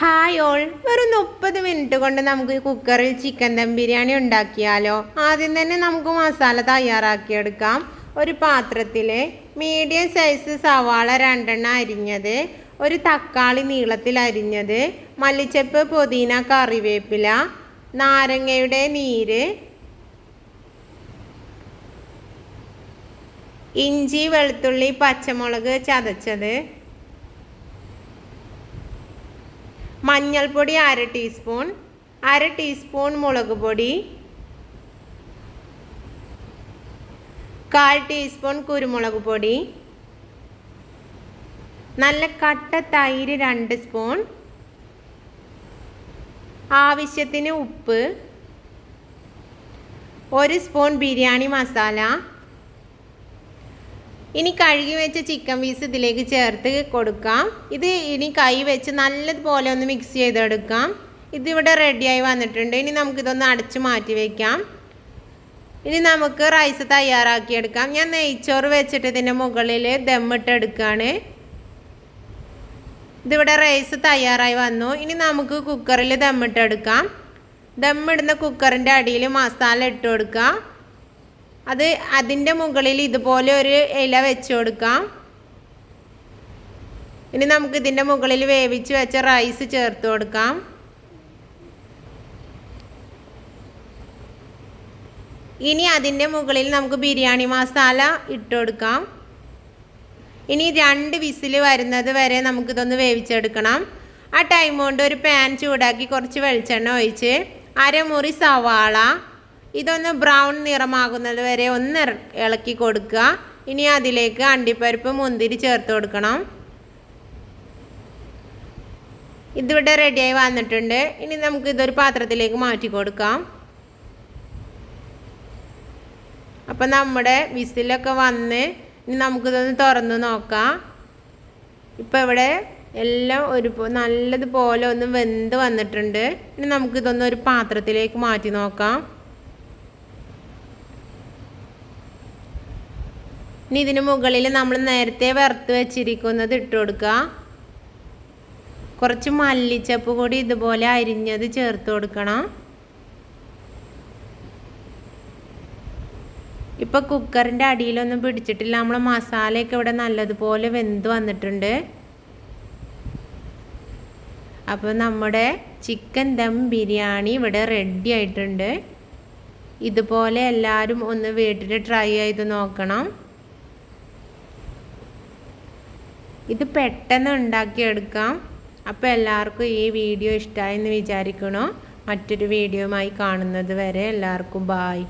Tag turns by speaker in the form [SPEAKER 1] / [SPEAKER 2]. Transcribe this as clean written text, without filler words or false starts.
[SPEAKER 1] Hi all, വെറും 30 minute കൊണ്ട് നമുക്ക് കുക്കറിൽ ചിക്കൻ ദം ബിരിയാണി ഉണ്ടാക്കിയാലോ. ആദ്യം തന്നെ നമുക്ക് മസാല തയ്യാറാക്കിയെടുക്കാം. ഒരു പാത്രത്തിൽ മീഡിയം സൈസ് സവാള 2 അരിഞ്ഞത്, ഒരു തക്കാളി നീളത്തിൽ അരിഞ്ഞത്, മല്ലിച്ചപ്പ്, പുതിന, കറിവേപ്പില, നാരങ്ങയുടെ നീര്, ഇഞ്ചി, വെളുത്തുള്ളി, പച്ചമുളക് ചതച്ചത്, മഞ്ഞൾപ്പൊടി 1/2 ടീസ്പൂൺ, 1/2 ടീസ്പൂൺ മുളക് പൊടി, 1/4 ടീസ്പൂൺ കുരുമുളക് പൊടി, നല്ല കട്ട തൈര് 2 സ്പൂൺ, ആവശ്യത്തിന് ഉപ്പ്, 1 സ്പൂൺ ബിരിയാണി മസാല. ഇനി കഴുകി വെച്ച ചിക്കൻ പീസ് ഇതിലേക്ക് ചേർത്ത് കൊടുക്കാം. ഇത് ഇനി കൈ വെച്ച് നല്ലതുപോലെ ഒന്ന് മിക്സ് ചെയ്തെടുക്കാം. ഇതിവിടെ റെഡിയായി വന്നിട്ടുണ്ട്. ഇനി നമുക്കിതൊന്ന് അടച്ച് മാറ്റി വയ്ക്കാം. ഇനി നമുക്ക് റൈസ് തയ്യാറാക്കിയെടുക്കാം. ഞാൻ നെയ്ച്ചോറ് വെച്ചിട്ട് ഇതിൻ്റെ മുകളിൽ ദമ്മിട്ടെടുക്കുകയാണ്. ഇതിവിടെ റൈസ് തയ്യാറായി വന്നു. ഇനി നമുക്ക് കുക്കറിൽ ദമ്മിട്ടെടുക്കാം. ദമ്മിടുന്ന കുക്കറിൻ്റെ അടിയിൽ മസാല ഇട്ട് കൊടുക്കാം. അതിൻ്റെ മുകളിൽ ഇതുപോലെ ഒരു ഇല വെച്ച് കൊടുക്കാം. ഇനി നമുക്ക് ഇതിൻ്റെ മുകളിൽ വേവിച്ച് വെച്ച റൈസ് ചേർത്ത് കൊടുക്കാം. ഇനി അതിൻ്റെ മുകളിൽ നമുക്ക് ബിരിയാണി മസാല ഇട്ട് കൊടുക്കാം. ഇനി 2 വിസിൽ വരുന്നത് വരെ നമുക്കിതൊന്ന് വേവിച്ചെടുക്കണം. ആ ടൈം കൊണ്ട് ഒരു പാൻ ചൂടാക്കി കുറച്ച് വെളിച്ചെണ്ണ ഒഴിച്ച് 1/2 മുറി സവാള ഇതൊന്ന് ബ്രൗൺ നിറമാകുന്നത് വരെ ഒന്ന് ഇളക്കി കൊടുക്കുക. ഇനി അതിലേക്ക് അണ്ടിപ്പരിപ്പ്, മുന്തിരി ചേർത്ത് കൊടുക്കണം. ഇതിവിടെ റെഡിയായി വന്നിട്ടുണ്ട്. ഇനി നമുക്ക് ഇതൊരു പാത്രത്തിലേക്ക് മാറ്റി കൊടുക്കാം. അപ്പം നമ്മുടെ വിസിലൊക്കെ വന്ന് ഇനി നമുക്കിതൊന്ന് തുറന്ന് നോക്കാം. ഇപ്പം ഇവിടെ എല്ലാം നല്ലതുപോലെ ഒന്ന് വെന്ത് വന്നിട്ടുണ്ട്. ഇനി നമുക്കിതൊന്ന് ഒരു പാത്രത്തിലേക്ക് മാറ്റി നോക്കാം. ഇനി ഇതിന് മുകളിൽ നമ്മൾ നേരത്തെ വറുത്ത് വെച്ചിരിക്കുന്നത് ഇട്ട് കൊടുക്കുക. കുറച്ച് മല്ലിച്ചപ്പ് കൂടി ഇതുപോലെ അരിഞ്ഞത് ചേർത്ത് കൊടുക്കണം. ഇപ്പോൾ കുക്കറിൻ്റെ അടിയിലൊന്നും പിടിച്ചിട്ടില്ല. നമ്മൾ മസാലയൊക്കെ ഇവിടെ നല്ലതുപോലെ വെന്ത് വന്നിട്ടുണ്ട്. അപ്പോൾ നമ്മുടെ ചിക്കൻ ദം ബിരിയാണി ഇവിടെ റെഡി ആയിട്ടുണ്ട്. ഇതുപോലെ എല്ലാവരും ഒന്ന് വീട്ടിൽ ട്രൈ ചെയ്ത് നോക്കണം. ഇത് പെട്ടെന്ന് ഉണ്ടാക്കിയെടുക്കാം. അപ്പോൾ എല്ലാവർക്കും ഈ വീഡിയോ ഇഷ്ടമായി എന്ന് വിചാരിക്കണോ. മറ്റൊരു വീഡിയോയുമായി കാണുന്നത് വരെ എല്ലാവർക്കും ബായ്.